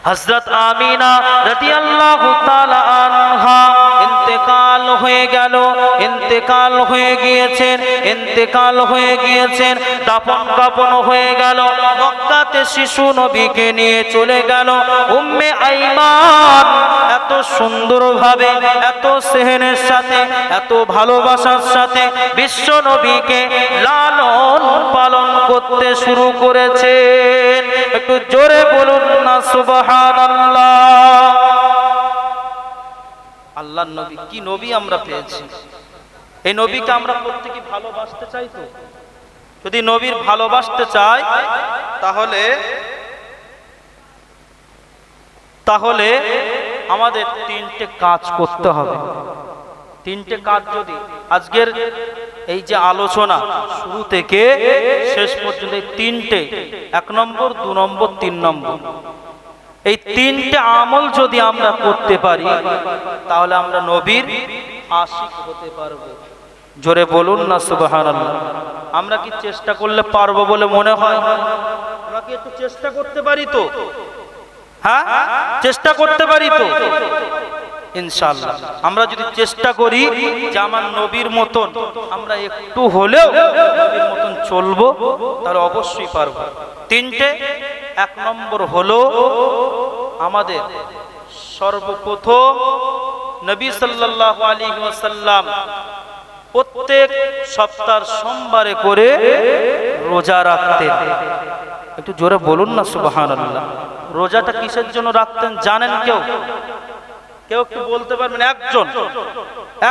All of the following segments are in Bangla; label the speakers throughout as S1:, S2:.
S1: হযরত আমিনা রাদিয়াল্লাহু তাআলা আনহা ইন্তেকাল হয়ে গিয়েছেন, দাফন কাফন হয়ে গেল। মক্কাতে শিশু নবীকে নিয়ে চলে গেল উম্মে আইমান। এত সুন্দরভাবে, এত সেহনের সাথে, এত ভালোবাসার সাথে বিশ্ব নবীকে লালন পালন করতে শুরু করেছেন। একটু জোরে বলুন না সুবহানাল্লাহ। আল্লাহর নবী, কি নবী আমরা পেয়েছি! এই নবীকে আমরা প্রত্যেকে ভালোবাসতে চাই। তো যদি নবীর ভালোবাসতে চাই তাহলে আমাদের তিনটে কাজ করতে হবে। তিনটে কাজ যদি আজকের এই যে আলোচনা শুরু থেকে শেষ পর্যন্ত এই তিনটে, 1 নম্বর, 2 নম্বর, 3 নম্বর, এই তিনটে আমল যদি আমরা করতে পারি তাহলে আমরা নবীর আশিক হতে পারবো। জোরে বলুন না সুবহানাল্লাহ। আমরা কি চেষ্টা করলে পারবো বলে মনে হয়? আমরা কি একটু চেষ্টা করতে পারি তো? হ্যাঁ, চেষ্টা করতে পারি তো ইনশাআল্লাহ। আমরা যদি চেষ্টা করি যে আমার নবীর মতন আমরা একটু হলেও নবীর মতন চলবো, তাহলে অবশ্যই পারবো। তিনটে, 1 নম্বর হলো আমাদের সর্বপ্রথম নবী সাল্লাল্লাহু আলাইহি ওয়াসাল্লাম প্রত্যেক সপ্তাহের সোমবারে করে রোজা রাখতেন। একটু জোরে বলুন না সুবহানাল্লাহ। রোজাটা কিসের জন্য রাখতেন জানেন কেউ? কেউ একটু বলতে পারবেন?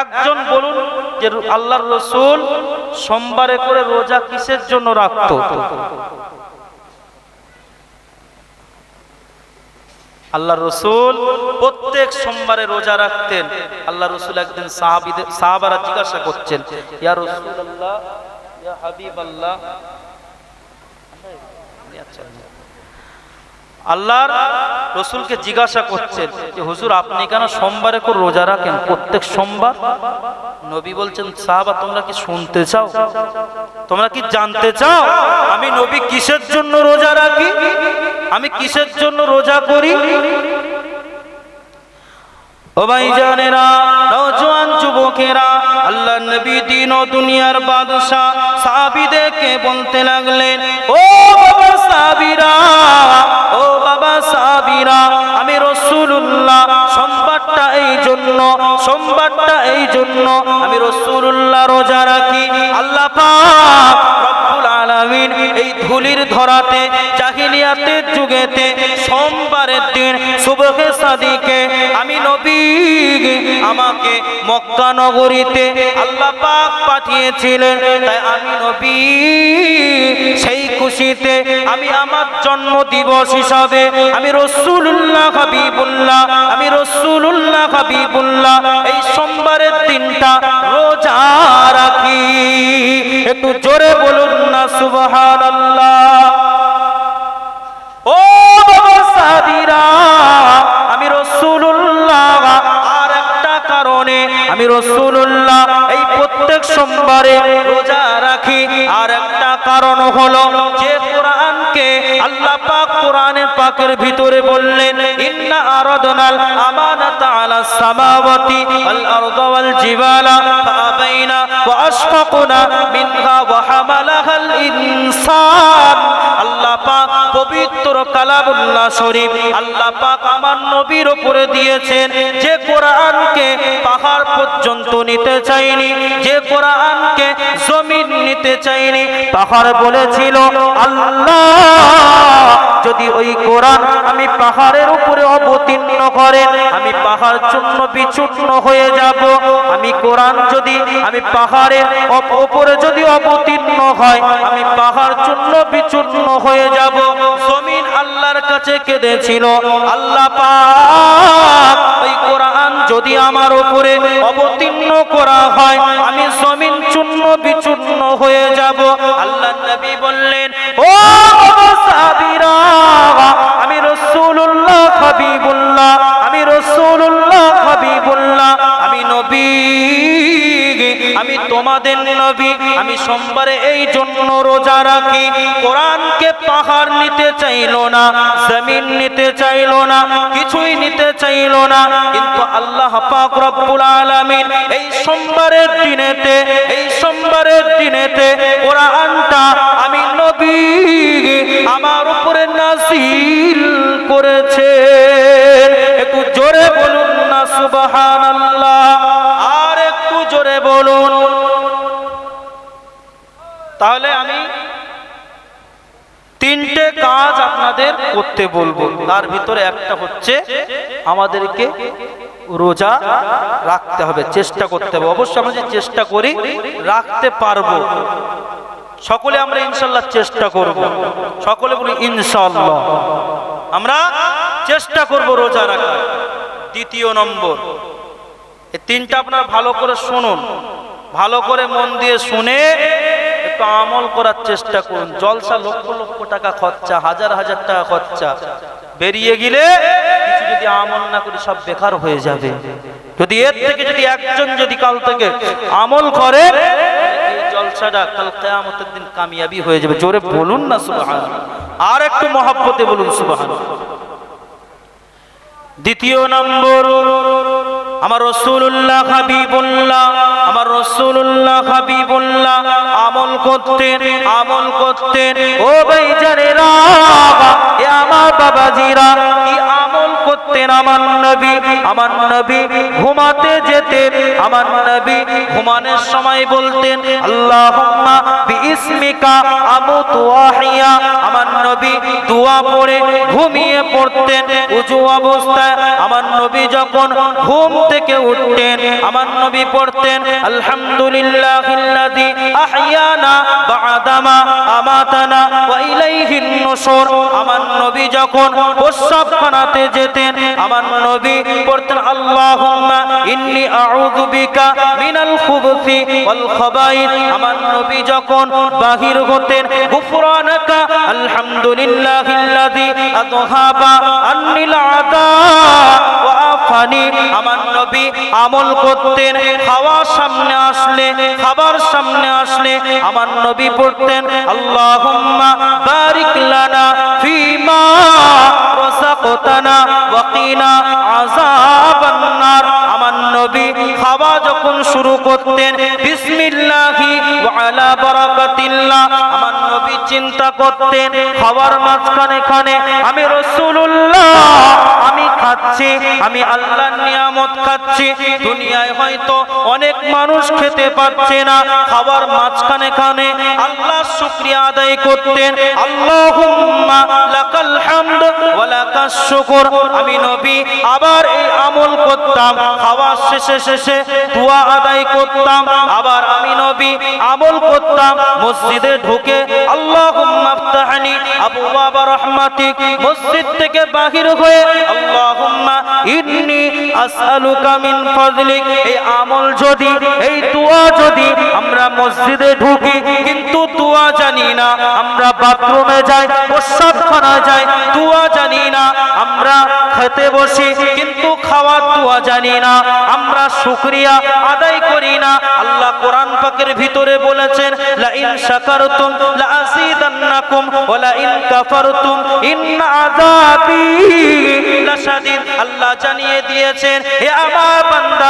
S1: একজন বলুন যে আল্লাহর রাসূল সোমবারে করে রোজা কিসের জন্য রাখতো? আল্লাহর রাসূল প্রত্যেক সোমবারে রোজা রাখতেন। আল্লাহর রাসূল একদিন সাহাবারা জিজ্ঞাসা করছেন, ইয়া রাসূলুল্লাহ, ইয়া হাবিবাল্লাহ, আল্লাহর রাসূলকে জিজ্ঞাসা করছেন যে হুজুর আপনি কেন সোমবারে করে রোজা রাখেন প্রত্যেক সোমবার? নবী বলছেন, সাহাবা তোমরা কি শুনতে চাও? তোমরা কি জানতে চাও আমি নবী কিসের জন্য রোজা রাখি, আমি কিসের জন্য রোজা করি? ও ভাইজানেরা, নওজোয়ান যুবকেরা, আল্লাহর নবী দিন ও দুনিয়ার বাদশা সাহাবীদেরকে বলতে লাগলেন, ও বাবা সাহাবীরা, ও বাবা সাহাবীরা, আমি রাসূলুল্লাহ সোমবারটা এই জন্য আমি রাসূলুল্লাহ রোজা রাখি। আল্লাহ পাক রব্বুল আলামিন এই ধুলির ধরাতে জাহিলিয়াতের যুগেতে সোমবারের দিন সুবহে সাদিকে আমি নবী, আমাকে মক্কা নগরীতে আল্লাহ পাক পাঠিয়েছিলেন। তাই আমি নবী সেই খুশিতে আমি আমার জন্ম দিবস হিসাবে আমি রাসূলুল্লাহ হাবিবুল্লাহ এই সোমবারের দিনটা রোজা রাখি। একটু জোরে বলুন না সুবহানাল্লাহ। ও বাবা সাহাবীরা, আমি রাসূলুল্লাহ আর একটা কারণে আমি রাসূলুল্লাহ এই প্রত্যেক সোমবারে রোজা রাখি। আর একটা কারণ হলো যে কোরআনকে আল্লাহ পাক কোরআনের পাকের ভিতরে বললেন, ইন্না আরাদনাল আমানাতা আলাস সামাওয়াতি ওয়াল আরদি ওয়াল জিবালা ফাআবাইনা ওয়া আশফাকনা মিনহা ওয়া হামালাহাল ইনসান। আল্লাহ পাক পবিত্র কালামুল্লাহ শরীফ আল্লাহ পাক আমার নবীর উপরে দিয়েছেন, যে কোরআনকে পাহাড় পর্যন্ত নিতে চাইনি, যে কোরআনকে জমিন নিতে চাইনি। পাহাড় বলেছিল আল্লাহ যদি ওই কোরআন আমি পাহাড়ের উপরে অবতীর্ণ করেন আমি পাহাড় চূর্ণ বিচূর্ণ হয়ে যাব। আমি কোরআন যদি আমি পাহাড়ের উপরে যদি অবতীর্ণ হয় আমি পাহাড় চূর্ণ বিচূর্ণ হয়ে যাব। জমিন আল্লাহর কাছে কেঁদেছিল, আল্লাহ পাক ওই কোরআন যদি আমার উপরে অবতীর্ণ করা হয় আমি জমিন চূর্ণ বিচূর্ণ হয়ে যাব। আল্লাহর নবী বললেন, ও সাহাবীরা, আমি রাসূলুল্লাহ হাবিবুল্লাহ, আমি নবী, আমি তোমাদের নবী, আমি সোমবারে এই জন্য রোজা রাখি। কোরআনকে পাহাড় নিতে চাইলো না, জমিন নিতে চাইলো না, কিছুই নিতে চাইলো না, কিন্তু আল্লাহ পাক রব্বুল আলামিন এই সোমবারের দিনেতে কোরআনটা আমি নবী আমার উপরে নাযিল করেছে। একটু জোরে বলুন না সুবহানাল্লাহ, আর একটু জোরে বলুন। তাহলে আমি তিনটে কাজ আপনাদের করতে বলবো, তার ভিতরে একটা হচ্ছে আমাদেরকে রোজা রাখতে হবে, চেষ্টা করতে হবে। অবশ্যই আমরা যে চেষ্টা করি রাখতে পারবো, সকলে আমরা ইনশাআল্লাহ চেষ্টা করব। সকলে বলি ইনশাআল্লাহ আমরা চেষ্টা করব রোজা রাখার। দ্বিতীয় নম্বর, এই তিনটা আপনারা ভালো করে শুনুন, ভালো করে মন দিয়ে শুনে একটু আমল করার চেষ্টা করুন। জলসা লক্ষ লক্ষ টাকা খরচা, হাজার হাজার টাকা খরচা, বেরিয়ে গেলে কিছু যদি আমল না করি সব বেকার হয়ে যাবে। যদি এর থেকে যদি একজন যদি কাল থেকে আমল করে, এই জলসাটা কাল কিয়ামতের দিন কামিয়াবি হয়ে যাবে। জোরে বলুন না সুবহানাল্লাহ, আর একটু মহব্বতে বলুন সুবহানাল্লাহ। দ্বিতীয় নম্বর, আমার রাসূলুল্লাহ হাবিবুল্লাহ, আমার রাসূলুল্লাহ হাবিবুল্লাহ আমল করতেন। ও ভাইজানেরা, এ আমার বাবাজিরা, কি আমল করতেন আমার নবী ঘুমাতে যেতেন। আমার নবী ঘুমানোর সময় বলতেন আল্লাহুম্মা বিইসমিকা আমুতু ওয়া আহইয়া। আমার নবী দোয়া পড়ে ঘুমিয়ে পড়তেন। ওযু অবস্থায় আমার নবী যখন ঘুম থেকে উঠতেন, আমার নবী পড়তেন আলহামদুলিল্লাহিল্লাযী আহইয়ানা বা'দামা আমাতানা ওয়া ইলাইহিন নুশুর। আমার নবী যখন প্রস্রাবখানাতে যেতেন, আমার নবী পড়তেন আল্লাহুম্মা ইন্নী আউযু বিকা মিনাল খুবুসি ওয়াল খাবাইস। আমার নবী যখন বাহির হতেন গুফরানাকা আলহামদুলিল্লাহিল্লাযী আযহাবা আন্নিল আযা ওয়া আফানি। আমার নবী আমল করতেন, খাবার সামনে আসলে আমার নবী পড়তেন আল্লাহুম্মা বারিক লানা ফীমা রাযাকতানা ওয়া কিনা আযাবান নার। আমার নবী খাওয়া যখন শুরু করতেন বিসমিল্লাহি ওয়া আলা বারাকাতিল্লাহ। আমার নবী চিন্তা করতেন খাওয়ার মাঝখানে আমি রাসূলুল্লাহ আমি খাচ্ছি, আমি আল্লাহর নিয়ামত খাচ্ছি। দুনিয়ায় হয়তো অনেক মানুষ খেতে পারছে না, খাওয়ার মাঝখানে আল্লাহর শুকরিয়া আদায় করতেন আল্লাহুম্মা লাকাল হামদ ওয়া লাকাশ শুকর। আমি নবী আবার এই আমল করতাম, খাওয়ার শেষে দোয়া আদায় করতাম। আবার আমি নবী আমল করতাম মসজিদে ঢুকে আল্লাহুম্মা আফতাহনি আবওয়াব রাহমাতিক। মসজিদ থেকে বাহির হয়ে আল্লাহুম্মা ইন্নী আসআলুকা মিন ফাজলিক। এই আমল যদি, এই দোয়া যদি আমরা মসজিদে ঢুকি কিন্তু দোয়া জানি না, আমরা বাথরুমে যাই, প্রস্রাবখানায় যাই, দোয়া জানি না, আমরা খেতে বসি কিন্তু খাওয়ার দোয়া জানি না, আমরা শুকরিয়া আদায় করি না। আল্লাহ কোরআন পাকের ভিতরে বলেছেন লা ইন শাকারতুম লা আযীদান্নাকুম ওয়া লা ইন কাফারতুম ইন্না আযাবি লাশাদীদ। আল্লাহ জানিয়ে দিয়েছেন হে আমার বান্দা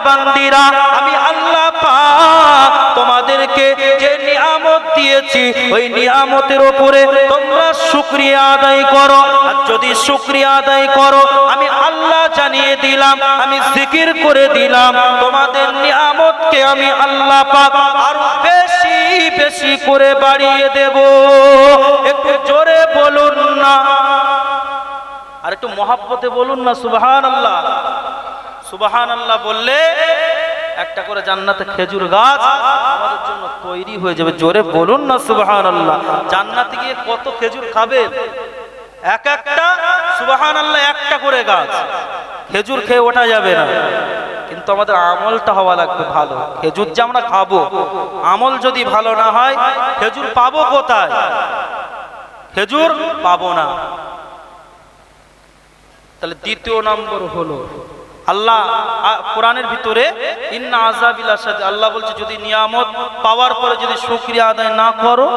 S1: বান্দিরা, আমি আল্লাহ পাক তোমাদেরকে যে নিয়ামত দিয়েছি ওই নিয়ামতের উপরে তোমরা শুকরিয়া আদায় করো। আর যদি শুকরিয়া আদায় করো, আমি আল্লাহ জানিয়ে দিলাম, আমি জিকির করে দিলাম, তোমাদের নিয়ামতকে আমি আল্লাহ পাক আরো বেশি করে বাড়িয়ে দেব। একটু জোরে বলুন না, আর একটু মহব্বতে বলুন না সুবহানাল্লাহ। সুবহানাল্লাহ বললে একটা করে জান্নাতে খেজুর গাছ আমাদের জন্য তৈরি হয়ে যাবে। জোরে বলুন না সুবহানাল্লাহ। জান্নাতে গিয়ে কত খেজুর খাবেন? এক একটা সুবহানাল্লাহ একটা করে গাছ, খেজুর খেয়ে ওঠা যাবে না, কিন্তু আমাদের আমলটা হওয়া লাগবে ভালো। খেজুর যে আমরা খাবো, আমল যদি ভালো না হয় খেজুর পাবো কোথায়? খেজুর পাবো না। তাহলে দ্বিতীয় নম্বর হলো আল্লাহ কোরআনের ভিতরে ইন্না আযাবিল আশাদ, আল্লাহ বলছে যদি নিয়ামত পাওয়ার পরে যদি শুকরিয়া আদায় না করো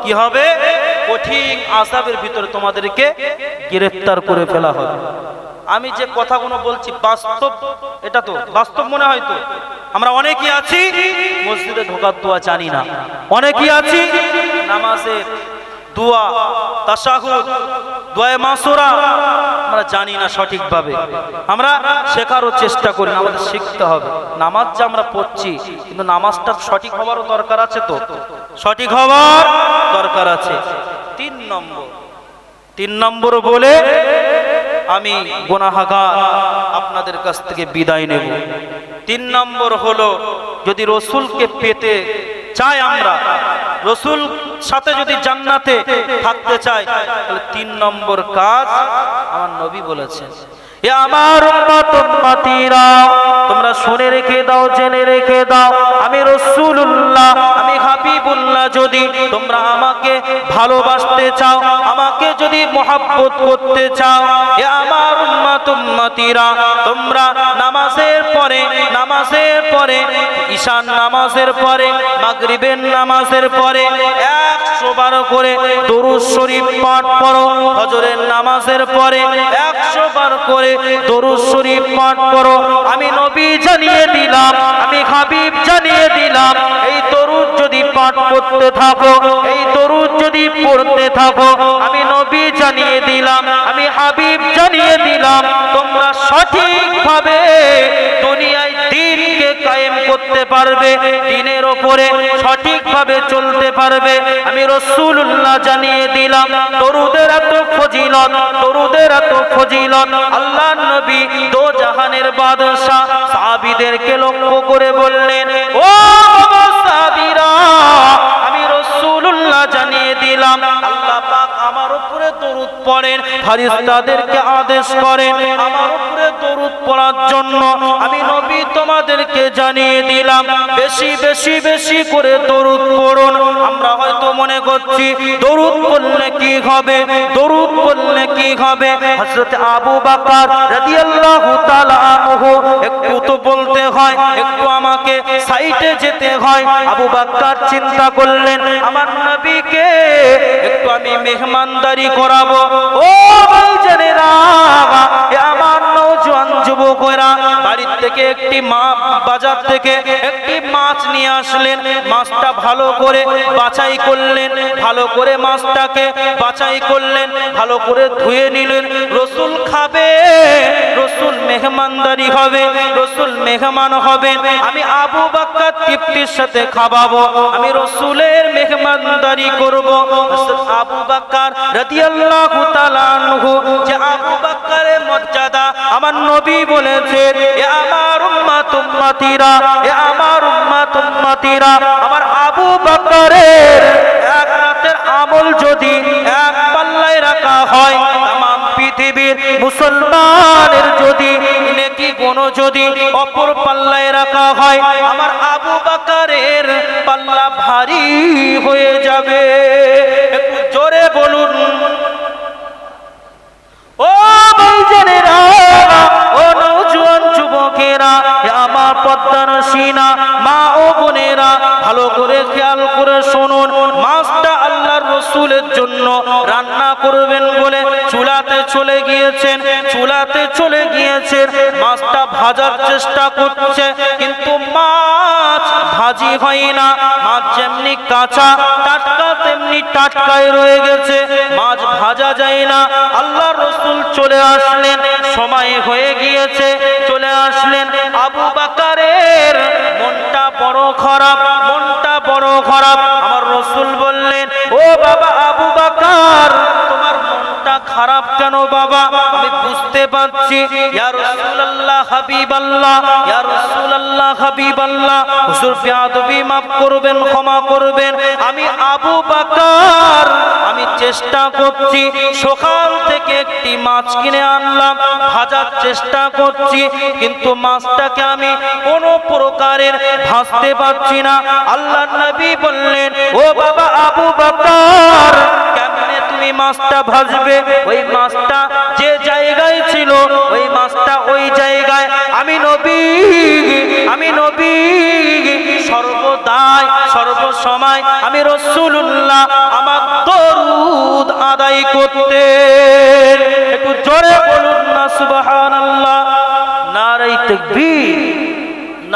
S1: কি হবে? কঠিন আযাবের ভিতরে তোমাদেরকে গ্রেফতার করে ফেলা হবে। আমি যে কথাগুলো বলছি বাস্তব, এটা তো বাস্তব মনে হয় তো। আমরা অনেকেই আছি মসজিদে ঢোকার দোয়া জানি না, অনেকেই আছি নামাজের দোয়া তাশাহুদ দোয়া মাসুরা আমরা জানি না সঠিকভাবে। আমরা শেখারও চেষ্টা করি না, আমাদের শিখতে হবে। নামাজ যে আমরা পড়ছি কিন্তু নামাজটা সঠিক হওয়ারও দরকার আছে, তো সঠিক হওয়ার দরকার আছে। তিন নম্বর বলে আমি গুনাহগার আপনাদের কাছ থেকে বিদায় নেব। 3 নম্বর হলো যদি রসুলকে পেতে চাই, আমরা রসুল সাথে যদি জান্নাতে থাকতে চাই, তাহলে 3 নম্বর কাজ আমার নবী বলেছেন, এ আমার উম্মত উম্মতিরা তোমরা শুনে রেখে দাও, জেনে রেখে দাও, আমি রাসূলুল্লাহ, আমি হাবিবুল্লাহ, যদি তোমরা আমাকে ভালোবাসতে চাও, আমাকে যদি মহব্বত করতে চাও, এ আমার উম্মত উম্মতিরা তোমরা নামাজের পরে ঈশান নামাজের পরে মাগরিবের নামাজের পরে 100 বার করে দরুদ শরীফ পাঠ করো, ফজরের নামাজের পরে 100 বার করে দরুদ শরীফ পাঠ করো। আমি নবী জানিয়ে দিলাম, আমি হাবিব জানিয়ে দিলাম, এই দরুদ যদি পাঠ করতে থাকো, এই দরুদ যদি পড়তে থাকো, আমি নবী জানিয়ে দিলাম, আমি হাবিব জানিয়ে দিলাম, তোমরা সঠিকভাবে দুনিয়ায় দ্বীনকে কায়েম করতে পারবে, দ্বীনের উপরে সঠিকভাবে চলতে পারবে। আমি রাসূলুল্লাহ জানিয়ে দিলাম দরুদের এত ফজিলত, দরুদের এত ফজিলত। আল্লাহর নবী দো জাহানের বাদশা সাহাবীদেরকে লক্ষ্য করে বললেন, ও সাহাবীরা, আমি রাসূলুল্লাহ জানিয়ে দিলাম আল্লাহ পাক আমার উপরে দরুদ পড়েন, ফেরেশতাদেরকে আদেশ করেন আমার উপরে দরুদ পড়ার জন্য। আমি নবী তোমাদেরকে জানিয়ে দিলাম বেশি বেশি বেশি করে দরুদ পড়ুন। আমরা হয়তো মনে করছি দরুদ পড়লে কি হবে, দরুদ পড়লে কি হবে। হযরত আবু বকর রাদিয়াল্লাহু তাআলা আনহু, একটু তো বলতে হয়, একটু আমাকে সাইডে যেতে হয়। আবু বকর চিন্তা করলেন আমার নবীকে একটু আমি মেহমানদারি করাবো। ও ভাইজানেরা, আমার নওজোয়ান যুবকেরা বাড়ির থেকে একটি বাজার থেকে একটি মাছ নিয়ে আসলেন। মাছটা ভালো করে বাছাই করলেন, ভালো করে মাছটাকে বাছাই করলেন, ভালো করে ধুয়ে নিলেন। রসুল খাবে, রসুল মেহমানদারি হবে, রসুল মেহমান হবেন, আমি আবু বকর তৃপ্তির সাথে খাওয়াবো, আমি রসুলের মেহমানদারি করব। আবু বকর রাদিয়াল্লাহু তাআলা আনহু, যে আবু বকরের মর্যাদা আমার নবী বলেছেন, এ আমার উম্মত উম্মতিরা, এ আমার উম্মত উম্মতিরা, আমার আবু বকরের এক রাতের আমল যদি এক পাল্লায় রাখা হয়, তামাম পৃথিবীর মুসলমানের যদি নেকি গুণ যদি অপর পাল্লায় রাখা হয়, আমার আবু বকরের পাল্লা ভারী হয়ে যাবে। একটু জোরে বলুন। ও ভাইজানেরা, ও নওজোয়ান যুবকেরা, আমার পদ্মানসীনা মা ও বোনেরা, ভালো করে খেয়াল করে শুনুন। মাছটা আল্লাহর রাসূলের জন্য রান্না করবেন বলে চুলাতে চলে গিয়েছেন, চুলাতে চলে গিয়েছেন। মাছটা ভাজার চেষ্টা করছে, কিন্তু মাছ ভাজি হয় না। মাছ যেমনি কাঁচা টাটকা তেমনি টাটকাই রয়ে গেছে, মাছ ভাজা যায় না। আল্লাহর রাসূল চলে আসলেন, সময় হয়ে গিয়েছে, চলে আসলেন। আবু বকরের মনটা বড় খারাপ, মনটা বড় খারাপ। আমার রাসূল বললেন, ও বাবা আবু বকর, তোমার মনটা খারাপ কেন বাবা? আমি বুঝতে পারছি। ইয়া রাসূলুল্লাহ হাবিবাল্লাহ, ইয়া রাসূলুল্লাহ হাবিবাল্লাহ, হুজুর বেয়াদবি মাফ করবেন, ক্ষমা করবেন। আমি আবু বকর, আমি চেষ্টা করছি, সকাল থেকে একটি মাছ কিনে আনলাম, ভাজার চেষ্টা করছি, কিন্তু মাছটাকে আমি কোনো প্রকারের ভাজতে পারছি না। আল্লাহর নবী বললেন, ও বাবা আবু বকর, কেমনে তুমি মাছটা ভাজবে? ওই মাছটা যে জায়গায় ছিল, ওই মাছটা ওই জায়গায় নবী সর্বদাই সর্বসময় আমি রাসূলুল্লাহ আমার দরুদ আদায় করতেন। একটু জোরে বলুন না সুবহানাল্লাহ। নারে তাকবীর,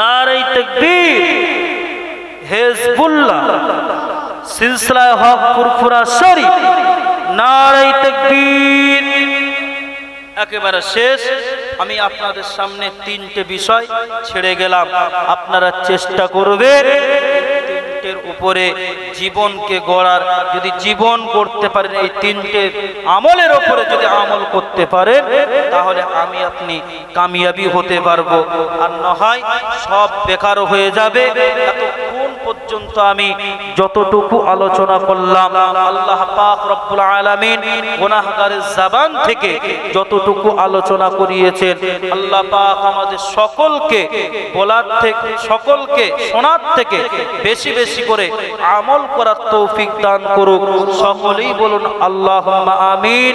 S1: নারে তাকবীর। হিজবুল্লাহ সিলসিলা হক ফুরফুরা শরীফ, নারে তাকবীর। একেবারে শেষ, আমি আপনাদের সামনে তিনটে বিষয় ছেড়ে গেলাম, আপনারা চেষ্টা করবেন তিনটের উপরে জীবনকে গড়ার। যদি জীবন করতে পারেন, এই তিনটে আমলের উপরে যদি আমল করতে পারেন, তাহলে আমি আপনি কামিয়াবি হতে পারবো, আর না হয় সব বেকার হয়ে যাবে। এতক্ষণ পর্যন্ত আমি যতটুকু আলোচনা করলাম, আল্লাহ পাক রব্বুল আলামিন গুনাহগারের জবান থেকে যতটুকু আলোচনা করিয়েছেন, আল্লাহ পাক আমাদের সকলকে বলার থেকে, সকলকে শোনার থেকে বেশি বেশি করে আমল করার তৌফিক দান করুক। সকলেই বলুন আল্লাহুম্মা আমিন।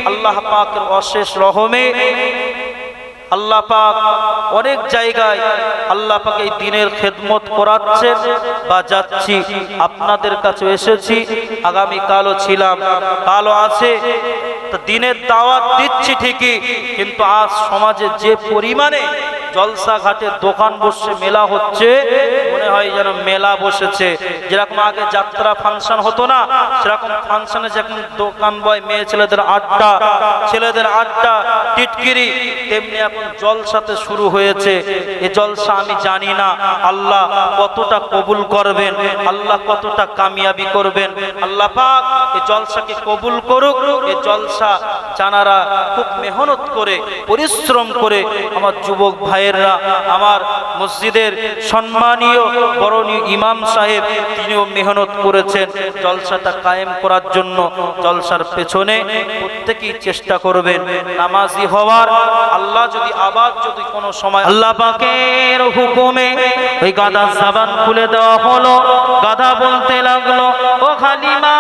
S1: আল্লাহ পাকের অশেষ রহমে আল্লাহ পাক অনেক জায়গায় আল্লাহ পাক এই দিনের খেদমত করাচ্ছেন বা যাচ্ছি, আপনাদের কাছে এসেছি, আগামী কালও ছিলাম, কালও আছে। দিনের দাওয়াত দিচ্ছি ঠিকই, কিন্তু আজ সমাজে যে পরিমাণে জলসা ঘাটে দোকান বসে মেলা হচ্ছে, মনে হয় যেন মেলা বসেছে। যেরকম আগে যাত্রা ফাংশন হতো না, সেরকম ফাংশনে যেরকম দোকান বয় মেয়ে ছেলেদের আড্ডা টিটকিরি, তেমনি এখন জলসাতে শুরু হয়েছে। এই জলসা আমি জানি না আল্লাহ কতটা কবুল করবেন, আল্লাহ কতটা কামিয়াবি করবেন। আল্লাহ পাক এই জলসাকে কবুল করুক। এই জলসা জানারা খুব মেহনত করে, পরিশ্রম করে, আমার যুবক ভাইয়েরা, আমার মসজিদের সম্মানীয় বরণীয় ইমাম সাহেব, তিনিও মেহনত করেছেন জলসাটা কায়েম করার জন্য। জলসার পেছনে প্রত্যেকেই চেষ্টা করবেন নামাজি হওয়ার। আল্লাহ যদি আবার যদি কোনো সময় আল্লাহ পাকের হুকুমে ওই গাধার জবান খুলে দেওয়া হলো, গাধা বলতে লাগলো, ও হালিমা,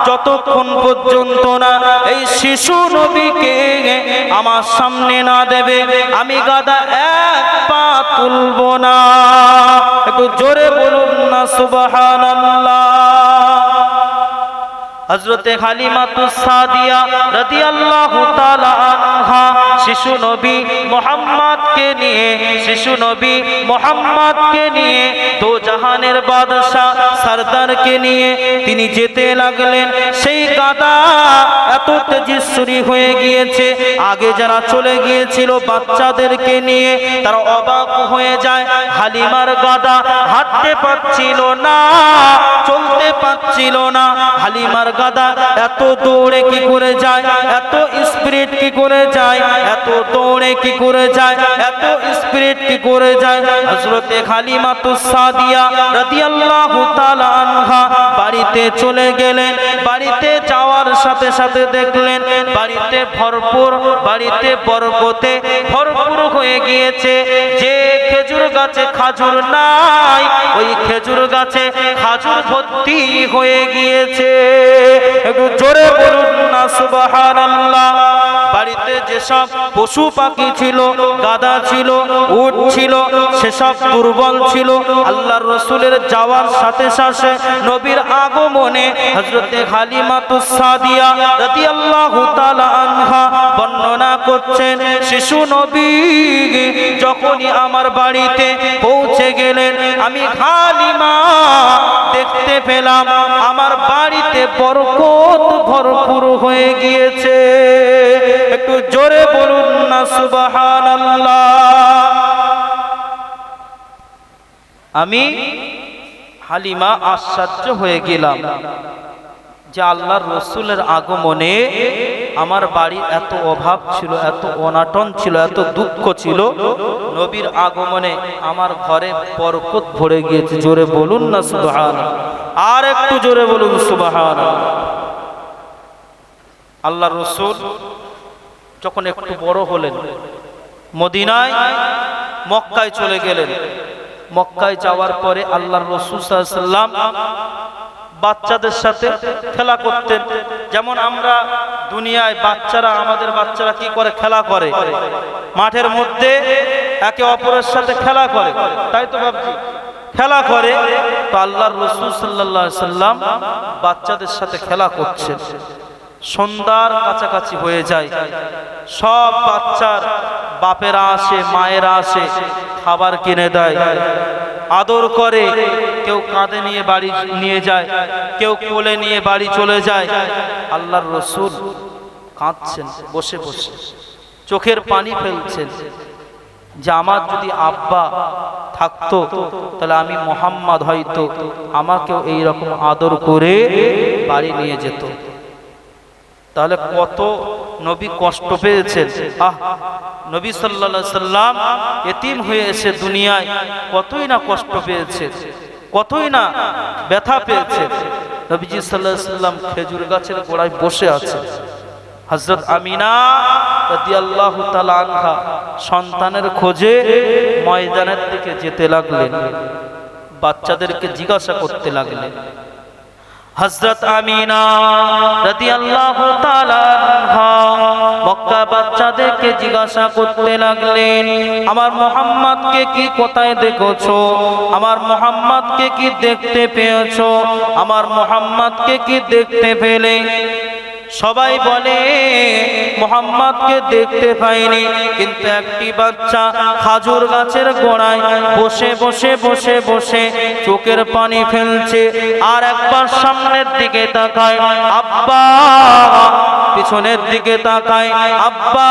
S1: যতক্ষণ পর্যন্ত না এই শিশু নবীকে আমার সামনে না দেবে, আমি গাধা এক পা তুলবো না। একটু জোরে বলুন না সুবহানাল্লাহ। হযরতে হালিমাতুস সাদিয়া রাদিয়াল্লাহু তাআলা আনহা শিশু নবী মুহাম্মদকে নিয়ে দো জাহানের বাদশা সরদারকে নিয়ে তিনি যেতে লাগলেন। সেই গাদা এত তেজস্বী হয়ে গিয়েছে, আগে যারা চলে গিয়েছিল বাচ্চাদেরকে নিয়ে, তারা অবাক হয়ে যায়। হালিমার গাদা হাঁটতে পারছিল না, চলতে পারছিল না। হালিমার গাদা এত দৌড়ে কি করে যায়, এত স্পিরিট কি করে যায়, এত দৌড়ে কি করে যায়, এত স্পিরিট কি করে যায়। হযরতে হালিমাতুস সাদিয়া রাদিয়াল্লাহু তাআলা আনহা বাড়িতে চলে গেলেন। বাড়িতে যাওয়ার সাথে সাথে দেখলেন বাড়িতে ভরপুর, বাড়িতে বরকতে ভরপুর হয়ে গিয়েছে। যে খেজুর গাছে খাজুর নাই, ওই খেজুর গাছে খাজুর ভর্তি হয়ে গিয়েছে। একটু জোরে বলুন না সুবহানাল্লাহ। বাড়িতে যেসব পশু পাখি ছিল, গাধা ছিল, উট ছিল, সেসব দুর্বল ছিল। আল্লাহর রাসূলের যাওয়ার সাথে সাথে নবীর আগমনে হযরতে হালিমাতুস সাদিয়া রাদিয়াল্লাহু তাআলা আনহা বর্ণনা করছেন, শিশু নবী যখনই আমার বাড়িতে পৌঁছে গেলেন, আমি হালিমা দেখতে পেলাম আমার বাড়িতে বরকত ভরপুর হয়ে গিয়েছে। একটু জোরে বলুন না সুবহানাল্লাহ। আমি হালিমা আশ্চর্য হয়ে গেলাম যে আল্লাহর রাসূলের আগমনে আমার বাড়ির এত অভাব ছিল, এত অনাটন ছিল, এত দুঃখ ছিল, নবীর আগমনে আমার ঘরে বরকত ভরে গিয়েছে। জোরে বলুন না সুবহানাল্লাহ। আর একটু জোরে বলুন সুবহানাল্লাহ। আল্লাহর রাসূল যখন একটু বড় হলেন, মদিনায় মক্কায় চলে গেলেন। মক্কায় যাওয়ার পরে আল্লাহর রাসূল সাল্লাল্লাহু আলাইহি ওয়াসাল্লাম বাচ্চাদের সাথে খেলা করতেন। যেমন আমরা দুনিয়ায় বাচ্চারা, আমাদের বাচ্চারা কি করে, খেলা করে মাঠের মধ্যে একে অপরের সাথে খেলা করে, তাই তো বাবজি, খেলা করে। তো আল্লাহর রাসূল সাল্লাল্লাহু আলাইহি সাল্লাম বাচ্চাদের সাথে খেলা করছেন। সন্ধ্যার কাছাকাছি হয়ে যায়, সব বাচ্চার বাপেরা আসে, মায়েরা আসে, খাবার কিনে দেয়, আদর করে। কেউ কাঁধে নিয়ে বাড়ি নিয়ে যায়, কেউ কোলে নিয়ে বাড়ি চলে যায়। আল্লাহর রাসূল কাঁদছেন বসে বসে, চোখের পানি ফেলছেন যে আমার যদি আব্বা থাকতো তাহলে আমি মুহাম্মদ হয়তো আমাকেও এইরকম আদর করে বাড়ি নিয়ে যেত। তাহলে কত নবী কষ্ট পেয়েছেন। নবী সাল্লাল্লাহু আলাইহি সাল্লাম এতিম হয়ে এসে দুনিয়ায় কতই না কষ্ট পেয়েছে, কতই না ব্যথা পেয়েছে। নবীজি সাল্লাল্লাহু আলাইহি সাল্লাম খেজুর গাছের গোড়ায় বসে আছে। হযরত আমিনা রাদিয়াল্লাহু তাআলা আনহা সন্তানের খোঁজে ময়দানের দিকে যেতে লাগলেন, বাচ্চাদেরকে জিজ্ঞাসা করতে লাগলেন। হযরত আমিনা রাদিয়াল্লাহু তাআলা আনহা মক্কা বাচ্চাদেরকে জিজ্ঞাসা করতে লাগলেন, আমার মুহাম্মদকে কি কোথায় দেখেছো? আমার মুহাম্মদকে কি দেখতে পেয়েছো? আমার মুহাম্মদকে কি দেখতে পেলে? সবাই বলে মুহাম্মদকে দেখতে পাইনি, কিন্তু একটি বাচ্চা খাজুর গাছের গোড়ায় বসে বসে বসে বসে চোখের পানি ফেলছে, আর একবার সামনের দিকে তাকায় আব্বা, পিছনের দিকে তাকায় আব্বা,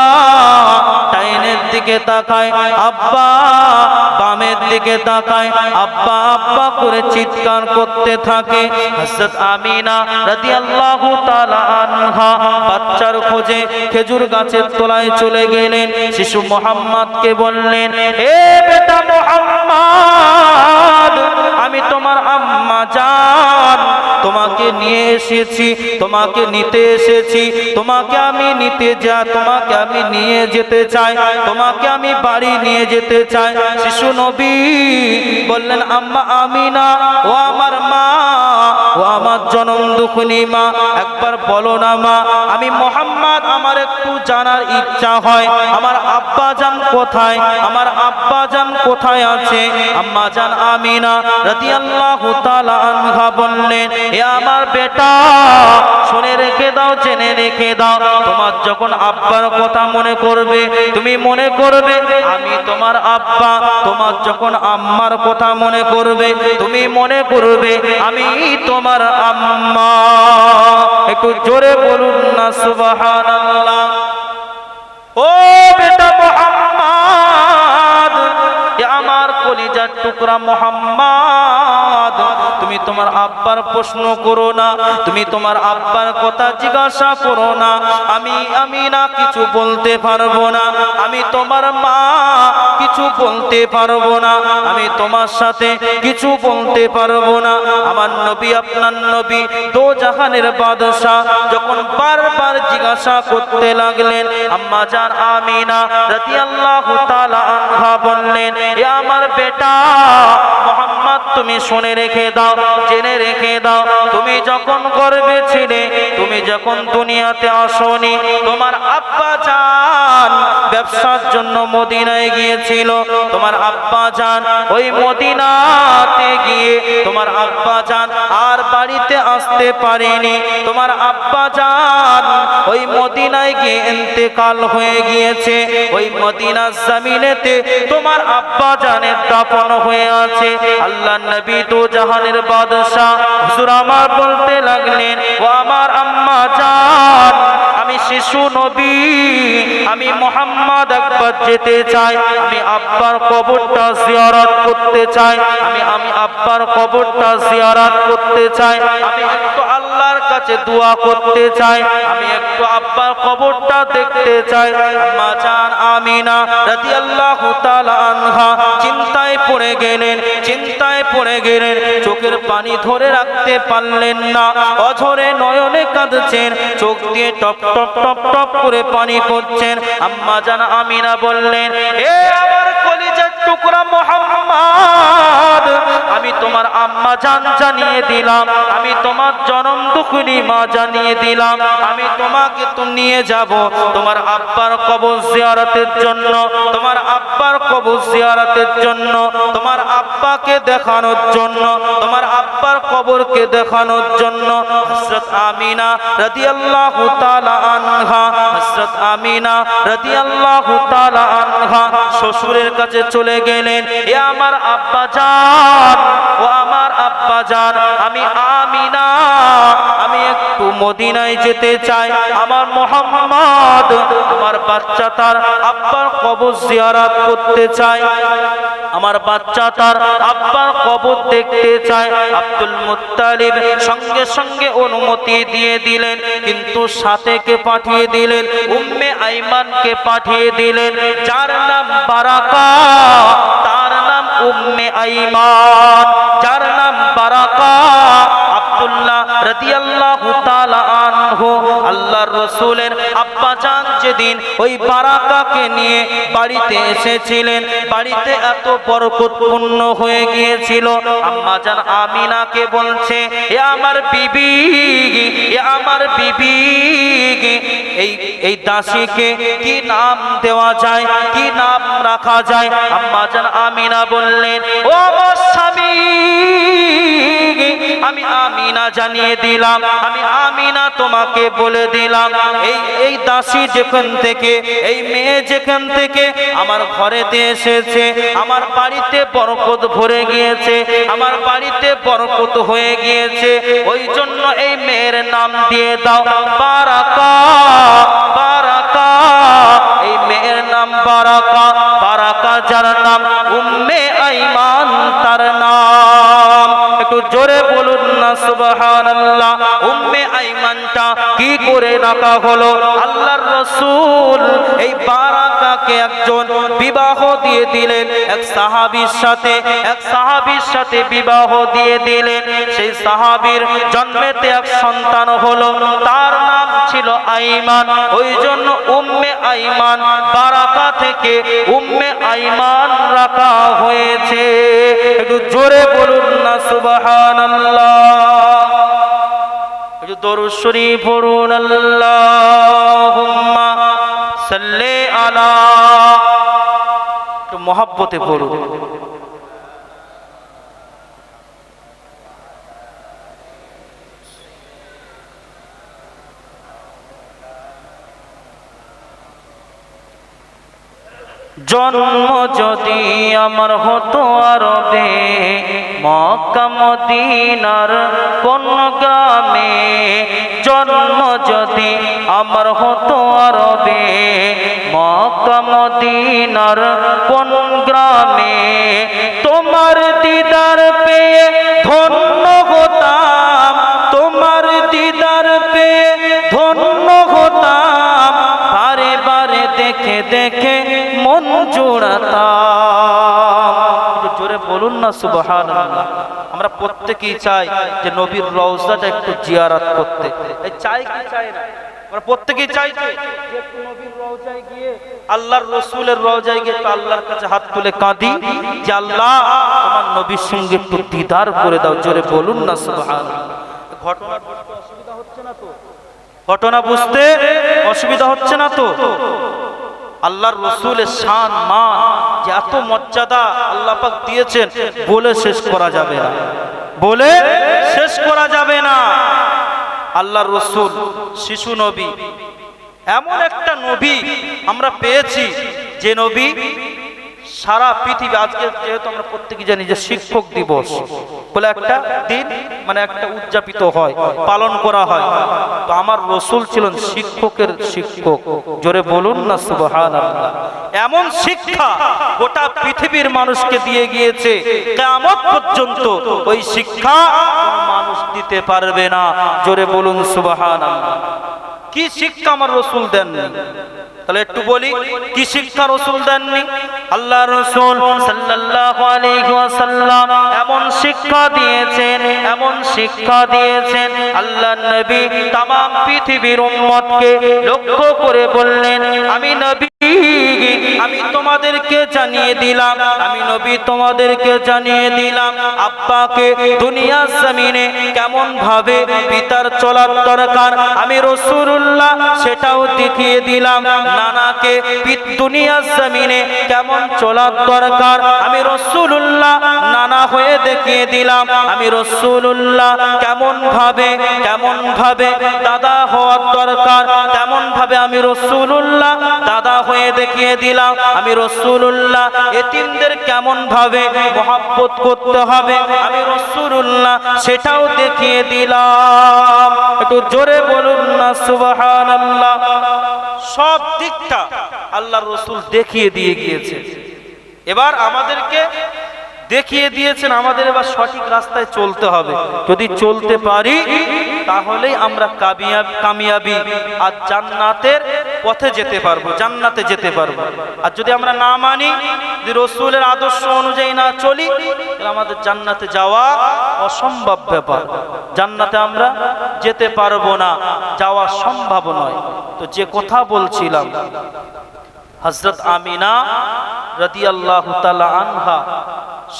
S1: ডাইনের দিকে তাকায় আব্বা, বামের দিকে তাকায় আব্বা আব্বা করে চিৎকার করতে থাকে। হযরত আমিনা রাদিয়াল্লাহু তাআলা আনহা বাচ্চার খোঁজে খেজুর গাছের তলায় চলে গেলেন। শিশু মুহাম্মদকে বললেন, এ বেটা মুহাম্মদ, আমি তোমার আম্মা জান, তোমাকে নিয়ে এসেছি, তোমাকে নিতে এসেছি, তোমাকে আমি তোমাকে আমি নিয়ে যেতে চাই, তোমাকে আমি বাড়ি নিয়ে যেতে চাই। শিশু নবী বললেন, আম্মা আমিনা, ও আমার মা, ও আমার জনম দুঃখিনী মা, একবার বলো না মা, আমি মুহাম্মদ, আমার একটু জানার ইচ্ছা হয়, আমার আব্বা জান কোথায়, আমার আব্বা জান কোথায় আছে? আম্মা জান আমিনা রাদিয়াল্লাহু তাআলা আনহা বললেন, এ আমার বেটা, শুনে রেখে দাও, জেনে রেখে দাও, তোমার যখন আব্বার কথা মনে করবে, তুমি মনে করবে আমি তোমার আব্বা, তোমার যখন আম্মার কথা মনে করবে, তুমি মনে করবে আমি তোমার আম্মা। একটু জোরে বলুন না সুবহানাল্লাহ। ও বেটা মুহাম্মদ, আমার কলিজার টুকরা মুহাম্মদ, তুমি তোমার আব্বার প্রশ্ন করো না, তুমি তোমার আব্বার কথা জিজ্ঞাসা করো না। আমি না কিছু বলতে পারবো না, আমি তোমার মা কিছু বলতে পারবো না, আমি তোমার সাথে কিছু বলতে পারবো না। আমার নবী, আপনার নবী, দো জাহানের বাদশা যখন বারবার জিজ্ঞাসা করতে লাগলেন, আম্মা জান আমিনা রাদিয়াল্লাহু তাআলা আনহা বললেন, এ আমার বেটা মুহাম্মদ, তুমি শুনে রেখে দাও, জেনে রেখে দাও, তুমি যখন গর্ভে ছিলে, তুমি যখন দুনিয়াতে আসনি, তোমার আব্বা জান ব্যবসার জন্য মদিনায় গিয়েছিল। তোমার আব্বা জান ওই মদিনাতে গিয়ে তোমার আব্বা জান আর বাড়িতে আসতে পারেনি। তোমার আব্বা জান ওই মদিনায় গিয়ে ইন্তেকাল হয়ে গিয়েছে। ওই মদিনার জমিনেতে তোমার আব্বা জানের দাফন হয়ে আছে। আল্লাহ নবী তো জাহানের বাদশা হুজুর আমার বলতে লাগলেন, ও আমার আম্মা জান, আমি শিশু নবী, আমি মুহাম্মদ একবার যেতে চাই, আমি আব্বার কবরটা জিয়ারত করতে চাই, আমি আব্বার কবরটা জিয়ারত করতে চাই, আমি একটু আল্লাহর কাছে দোয়া করতে চাই, আমি একটু আব্বার কবরটা দেখতে চাই। আম্মা জান আমিনা রাদিয়াল্লাহু তাআলা আনহা চিন্তায় পড়ে গেলেন, চিন্তায় পড়ে গেলেন, চোখের পানি ধরে রাখতে পারলেন না, অঝরে নয়নে কাঁদছেন, চোখ দিয়ে টপ টপ টপ টপ করে পানি পড়ছেন। আম্মা জান আমিনা বললেন, এ আমার কলিজার টুকরা মুহাম্মদ, আমি তোমার আম্মা জান জানিয়ে দিলাম, আমি তোমার জনম দুঃখিনী মা জানিয়ে দিলাম, আমি তোমাকে তো নিয়ে যাব তোমার আব্বার কবর জিয়ারতের জন্য, তোমার আব্বার কবর জিয়ারতের জন্য, তোমার আব্বাকে দেখানোর জন্য, তোমার আব্বার কবরকে দেখানোর জন্য। হযরত আমিনা রাদিয়াল্লাহু তাআলা আনহা, হযরত আমিনা রাদিয়াল্লাহু তাআলা আনহা শ্বশুরের কাছে চলে গেলেন। এ আমার আব্বা জান, ও আমার আব্বা জান, আমি আমিনা, আমি একটু মদিনায় যেতে চাই। আমার মুহাম্মদ, আমার বাচ্চা তার আব্বার কবর জিয়ারত করতে চায়, আমার বাচ্চা তার আব্বার কবর দেখতে চায়। আব্দুল মুত্তালিব সঙ্গে সঙ্গে অনুমতি দিয়ে দিলেন, কিন্তু সাথে কে পাঠিয়ে দিলেন? উম্মে আইমানকে পাঠিয়ে দিলেন, যার নাম বারাকা, তার নাম উম্মে আইমান, যার নাম বারাকা। আব্দুল্লাহ রাদিয়াল্লাহু তাআলা আনহু আল্লাহর রাসূলের আব্বা জান যেদিন ওই বারাকাকে নিয়ে বাড়িতে এসেছিলেন, বাড়িতে এত বরকতপূর্ণ হয়ে গিয়েছিল। আম্মা জান আমিনাকে বলছে, এ আমার বিবি, এ আমার বিবি, এই দাসীকে কি নাম দেওয়া যায়, কি নাম রাখা যায়? আম্মা জান আমিনা বললেন, ও আমার স্বামী, আমি আমিনা জানিয়ে দিলাম, আমি আমিনা তোমাকে বলে দিলাম, এই দাসী যেখান থেকে, এই মেয়ে যেখান থেকে আমার ঘরেতে এসেছে, আমার বাড়িতে বরকত ভরে গিয়েছে, আমার বাড়িতে বরকত হয়ে গিয়েছে, ওই জন্য এই মেয়ের নাম দিয়ে দাও বারাকা, বারাকা। এই মেয়ের নাম বারাকা, বারাকা যার নাম উম্মে আইমান তার নাম। একটু জোরে বলুন না সুবহানাল্লাহ। উম্মে আইমানটা কি করে রাখা হলো? আল্লাহর রাসূল এই বারাকাকে একজন বিবাহ দিয়ে দিলেন, এক সাহাবীর সাথে, এক সাহাবীর সাথে বিবাহ দিয়ে দিলেন। সেই সাহাবীর জন্মেতে এক সন্তান হলো, তার নাম ছিল আইমান। ওই জন্য উম্মে আইমান, বারাকা থেকে উম্মে আইমান রাখা হয়েছে। একটু জোরে বলুন না সুবহানাল্লাহ। একটু দরুদ শরীফ পড়ুন, আল্লাহুম্মা সাল্লি আলা, একটু মহব্বতে পড়ুন। জন্ম যদি আমার হতো আরবে, মক্কা মদিনার কোন গ্রামে, জন্ম যদি আমার হতো আরবে, মক্কা মদিনার কোন গ্রামে, তোমার দিদার পেয়ে ধন্য হতাম, তোমার দিদার পেয়ে ধন্য হতাম, বারে বারে দেখে দেখে মন জোড়াতাম। একটু জোরে বলুন না সুবহানাল্লাহ। আমরা প্রত্যেকেই চাই যে নবীর রওজাটা একটু জিয়ারত করতে। এই চাই কি চাই না? আমরা প্রত্যেকেই চাই যে একটু নবীর রওজায় গিয়ে, আল্লাহর রাসূলের রওজায় গিয়ে তো আল্লাহর কাছে হাত তুলে কাঁদি যে আল্লাহ তোমার নবীর সঙ্গে একটু দিদার করে দাও। জোরে বলুন না সুবহানাল্লাহ। ঘটনা বুঝতে অসুবিধা হচ্ছে না তো? ঘটনা বুঝতে অসুবিধা হচ্ছে না তো? আল্লাহর রাসূলের শান মান যে এত মর্যাদা আল্লাহ পাক দিয়েছেন, বলে শেষ করা যাবে না, বলে শেষ করা যাবে না। আল্লাহর রাসূল শিশু নবী, এমন একটা নবী আমরা পেয়েছি যে নবী সারা পৃথিবী, আজকে যেহেতু আমরা প্রত্যেকেই জানি যে শিক্ষক দিবস বলে একটা দিন, মানে একটা উদযাপিত হয়, পালন করা হয়, তো আমার রাসূল ছিলেন শিক্ষকের শিক্ষক। জোরে বলুন না সুবহানাল্লাহ। এমন শিক্ষা গোটা পৃথিবীর মানুষকে দিয়ে গিয়েছে, কিয়ামত পর্যন্ত ওই শিক্ষা মানুষ দিতে পারবে না। জোরে বলুন সুবহানাল্লাহ। কি শিক্ষা আমার রাসূল দেননি? তাহলে একটু বলি কি শিক্ষা রাসূল দেননি? আল্লাহ রাসূল সাল্লাল্লাহু আলাইহি ওয়াসাল্লাম এমন শিক্ষা দিয়েছেন, এমন শিক্ষা দিয়েছেন, আল্লাহর নবী तमाम পৃথিবীর উম্মতকে লক্ষ্য করে বললেন, আমি নবী, আমি তোমাদেরকে জানিয়ে জানিয়ে দিলাম, আমি নবী তোমাদেরকে জানিয়ে দিলাম আব্বাকে দুনিয়ার জমিনে কেমন ভাবে পিতার চলার দরকার, আমি রাসূলুল্লাহ সেটাও দেখিয়ে দিলাম। নানাকে দুনিয়ার জমিনে কেমন চলার দরকার, আমি রাসূলুল্লাহ নানা হয়ে দেখিয়ে দিলাম। আমি রাসূলুল্লাহ কেমন ভাবে দাদা হওয়ার দরকার, তেমন ভাবে আমি রাসূলুল্লাহ দাদা হয়ে দেখিয়ে দিলাম। আমি রাসূলুল্লাহ এতিমদের কেমন ভাবে মহব্বত করতে হবে, আমি রাসূলুল্লাহ সেটাও দেখিয়ে দিলাম। একটু জোরে বলুন না সুবহানাল্লাহ। সব দিকটা আল্লাহর রাসূল দেখিয়ে দিয়ে গিয়েছে। এবার আমাদেরকে দেখিয়ে দিয়েছেন, আমাদের এবার সঠিক রাস্তায় চলতে হবে। যদি চলতে পারি তাহলেই আমরা কামিয়াবি আর জান্নাতের পথে যেতে পারবো, জান্নাতে যেতে পারবো। আর যদি আমরা না মানি, যদি রাসূলের আদর্শ অনুযায়ী না চলি, তাহলে আমাদের জান্নাতে যাওয়া অসম্ভব ব্যাপার। জান্নাতে আমরা যেতে পারবো না, যাওয়া সম্ভব নয়। তো যে কথা বলছিলাম, হযরত আমিনা রাদিয়াল্লাহু তাআলা আনহা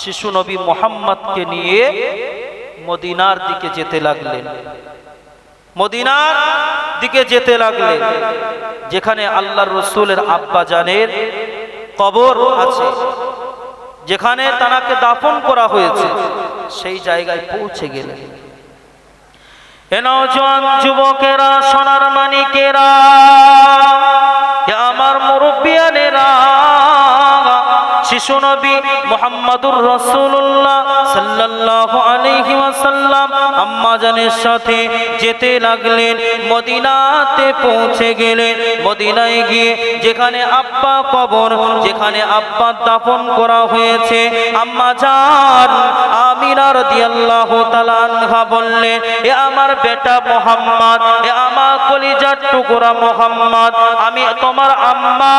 S1: শিশু নবী মুহাম্মদকে নিয়ে মদিনার দিকে যেতে লাগলেন। মদিনার দিকে যেতে লাগলেন, যেখানে আল্লাহর রাসূলের আব্বা জানের কবর আছে, যেখানে তাকে দাফন করা হয়েছে, সেই জায়গায় পৌঁছে গেলেন। এ নওজোয়ান যুবকেরা, সোনার মানিকেরা, আমার মুরব্বিয়ানেরা, শিশু নবী মুহাম্মদুর রাসূলুল্লাহ সাল্লাল্লাহু আলাইহি ওয়াসাল্লাম আম্মা জানের সাথে যেতে লাগলেন। মদিনাতে পৌঁছে গেলেন। মদিনায় গিয়ে যেখানে আব্বা কবর, যেখানে আব্বা দাফন করা হয়েছে, আম্মা জান আমিনা রাদিয়াল্লাহু তাআলা আনহা বললেন, এ আমার বেটা মুহাম্মদ, এ আমার কলিজার টুকরা মুহাম্মদ, আমি তোমার আম্মা,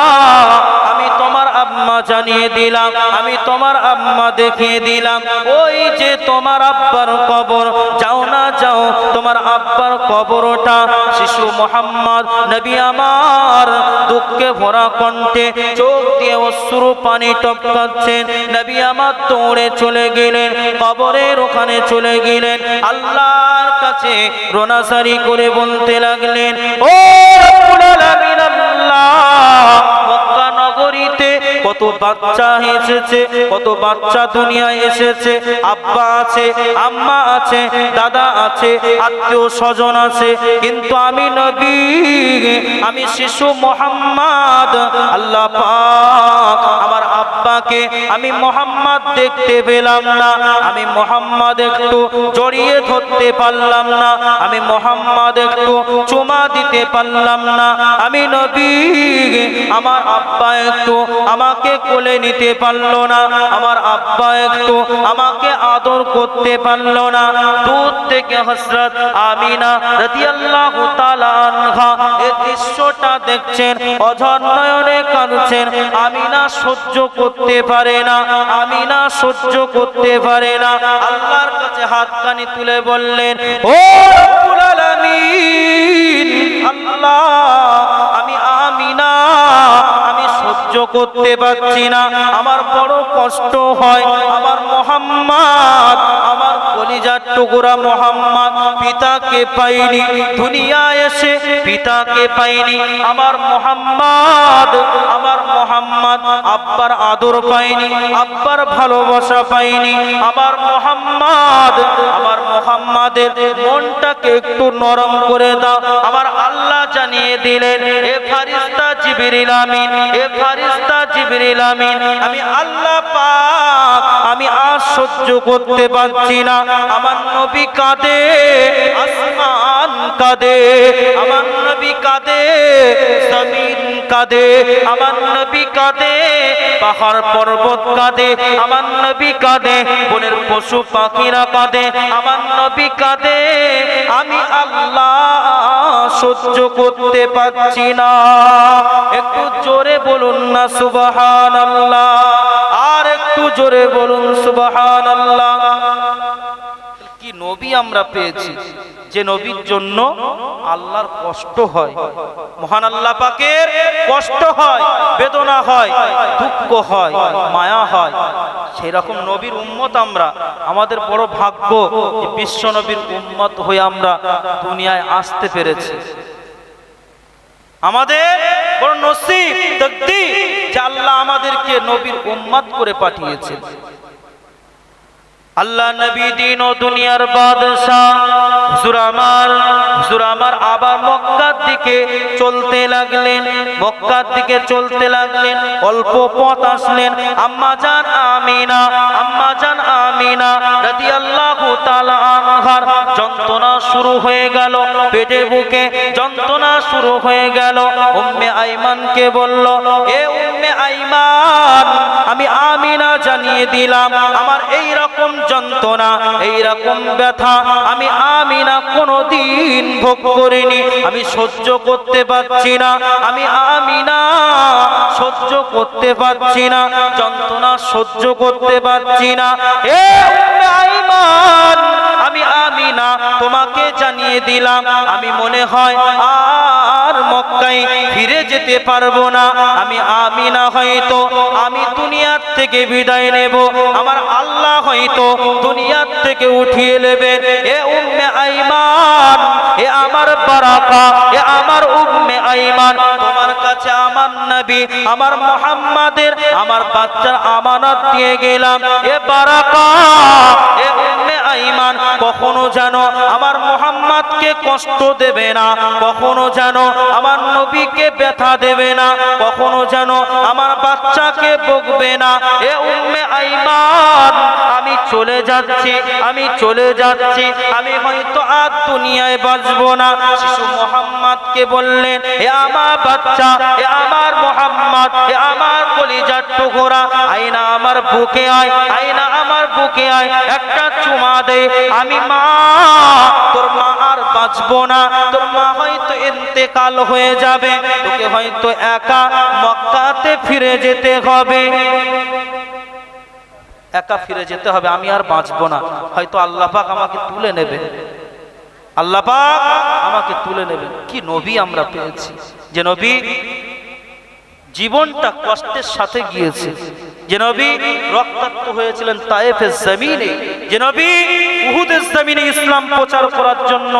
S1: আমি তোমার আম্মা জানিয়ে দিলাম, আমি তোমার আম্মা দেখিয়ে দিলাম। ওই যে তোমার আব্বার কবর, যাও না যাও, তোমার আব্বার কবরটা। শিশু মুহাম্মদ নবী আমার দুঃখে ভরা কণ্ঠে চোখ দিয়ে অশ্রু পানি টপকাচ্ছেন। নবী আমার দৌড়ে চলে গেলেন, কবরের ওখানে চলে গেলেন, আল্লাহর কাছে রোনাসারি করে বলতে লাগলেন, ও রব্বুল আলামিন আল্লাহ, মক্কা নগরীতে কত বাচ্চা এসেছে, কত বাচ্চা দুনিয়ায় এসেছে, আব্বা আছে, আম্মা আছে, দাদা আছে, আত্মীয় স্বজন আছে, কিন্তু আমি নবী, আমি শিশু মুহাম্মদ, আল্লাহ পাক আমার আব্বাকে আমি মুহাম্মদ দেখতে পেলাম না, আমি মুহাম্মদ একটু জড়িয়ে ধরতে পারলাম না, আমি মুহাম্মদ একটু চুমা দিতে পারলাম না, আমি নবী, আমার আব্বা একটু আমাকে কোলে নিতে পারলো না, আমার আব্বা একটু আমাকে আদর করতে পারলো না। দূর থেকে হযরত আমিনা রাদিয়াল্লাহু তাআলা আনহা এই দৃশ্যটা দেখছেন, অঝর নয়নে কাঁদছেন। আমিনা সহ্য করতে পারে না, আমিনা সহ্য করতে পারে না, আল্লাহর কাছে হাতখানি তুলে বললেন, ও রব্বুল আলামিন আল্লাহ, আমি আমিনা, আমি সহ্য করতে পারছি না, আমার বড় কষ্ট হয়, আমার মুহাম্মদ, আমার কলিজার টুকরা মুহাম্মদ পিতাকে পাইনি, দুনিয়ায় এসে পিতাকে পাইনি, আমার মুহাম্মদ, আমার মুহাম্মদ আব্বার আদর পাইনি, আব্বার ভালোবাসা পাইনি, আমার মুহাম্মদ, আমার মুহাম্মাদের মনটাকে একটু নরম করে দাও। আমার আল্লাহ জানিয়ে দিলেন, এ ফারিস্তা জিবরিল আমিন, এ ফারিস্তা জিবরিল আমিন, আমি আল্লাহ পাক, আমি আর সহ্য করতে পারছি না, আমার নবী কাঁদে, আসমান কাঁদে, আমার নবী কাঁদে, জমিন কাঁদে, আমার নবী কাঁদে, পাহাড় পর্বত কাঁদে, আমার নবী কাঁদে, বনের পশু পাখিরা কাঁদে, আমার নবী কাঁদে, আমি আল্লাহ সহ্য করতে পারছি না। একটু জোরে বলুন না সুবহানাল্লাহ, আর একটু জোরে বলুন সুবহানাল্লাহ। কি নবী আমরা পেয়েছি, যে নবীর জন্য আল্লাহর কষ্ট হয়, মহান আল্লাহ পাকের কষ্ট হয়, বেদনা হয়, দুঃখ হয়, মায়া হয়, সেই রকম নবীর উম্মত আমরা। আমাদের বড় ভাগ্য যে বিশ্ব নবীর উম্মত হয়ে আমরা দুনিয়ায় আসতে পেরেছি। আমাদের বড় নসিব, তাকদীর যে আল্লাহ আমাদেরকে নবীর উম্মত করে পাঠিয়েছেন। আল্লাহ নবী দিন ও দুনিয়ার বাদশাহ হুজুর আমার আবার মক্কার দিকে চলতে লাগলেন, মক্কার দিকে চলতে লাগলেন। অল্প পথ আসলেন, আম্মা জান আমিনা রাদিয়াল্লাহু তাআলা আনহার যন্ত্রণা শুরু হয়ে গেল, পেটে বুকে যন্ত্রণা শুরু হয়ে গেল। উম্মে আইমানকে বলল, এ উম্মে আইমান, আমি আমিনা জানিয়ে দিলাম আমার এই রকম যন্ত্রণা, এই রকম ব্যথা আমি আমিনা কোনোদিন ভোগ করিনি, আমি সহ্য করতে পারছি না, আমি আমিনা সহ্য করতে পারছি না, যন্ত্রণা সহ্য করতে পারছি না। এ উম্মে আইমান, আমি আমিনা তোমাকে জানিয়ে দিলাম আমি মনে হয় আর মক্কায় ফিরে যেতে পারবো না। আমি আমিনা হয়তো আমি দুনিয়ার থেকে বিদায় নেব, আমার আল্লাহ হয়তো দুনিয়ার থেকে উঠিয়ে নেবেন। এ উম্মে আইমান, এ আমার বারাকা, এ আমার উম্মে আইমান, তোমার কাছে আমার নবী আমার মুহাম্মাদের আমার বাচ্চার আমানত দিয়ে গেলাম। এ বারাকা, এ উম্মে আইমান, কখনো যেন আমার মুহাম্মাদকে কষ্ট দেবে না, কখনো যেন আমার নবীকে ব্যথা দেবে না, কখনো যেন আমার বাচ্চাকে বকবে না। এ উম্মে আইমান, আমি চলে যাচ্ছি, আমি চলে যাচ্ছি, আমি হয়তো আর দুনিয়ায় বাঁচবো না। শিশু মুহাম্মাদকে বললেন, এ আমার বাচ্চা, এ আমার মুহাম্মদ, এ আমার কলিজার টুকরা, আয়না আমার বুকে আয়, আয়না আমার বুকে আয়, একটা চুমা দে। আমি মা, তোর মা আর বাঁচবো না, তোর মা হয়তো ইন্তেকাল হয়ে যাবে, তোকে হয়তো একা মক্কাতে ফিরে যেতে হবে, একা ফিরে যেতে হবে, আমি আর বাঁচবো না, হয়তো আল্লাহ পাক আমাকে তুলে নেবে, আল্লাহ পাক আমাকে তুলে নেবে। কি নবী আমরা পেয়েছি, যে নবী জীবনটা কষ্টের সাথে গিয়েছে, যে নবী রক্তাক্ত হয়েছিলেন তায়েফের জমিনে, যে নবী উহুদের জমিনে ইসলাম প্রচার করার জন্য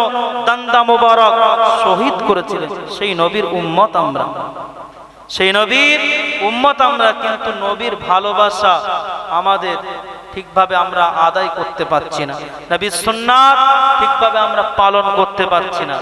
S1: দান্দা মোবারক শহীদ করেছিলেন, সেই নবীর উম্মত আমরা, সেই নবীর উম্মত আমরা। কিন্তু নবীর ভালোবাসা আমাদের ঠিকভাবে আমরা আদায় করতে পারছি না, নবীর সুন্নাত ঠিকভাবে আমরা পালন করতে পারছি না।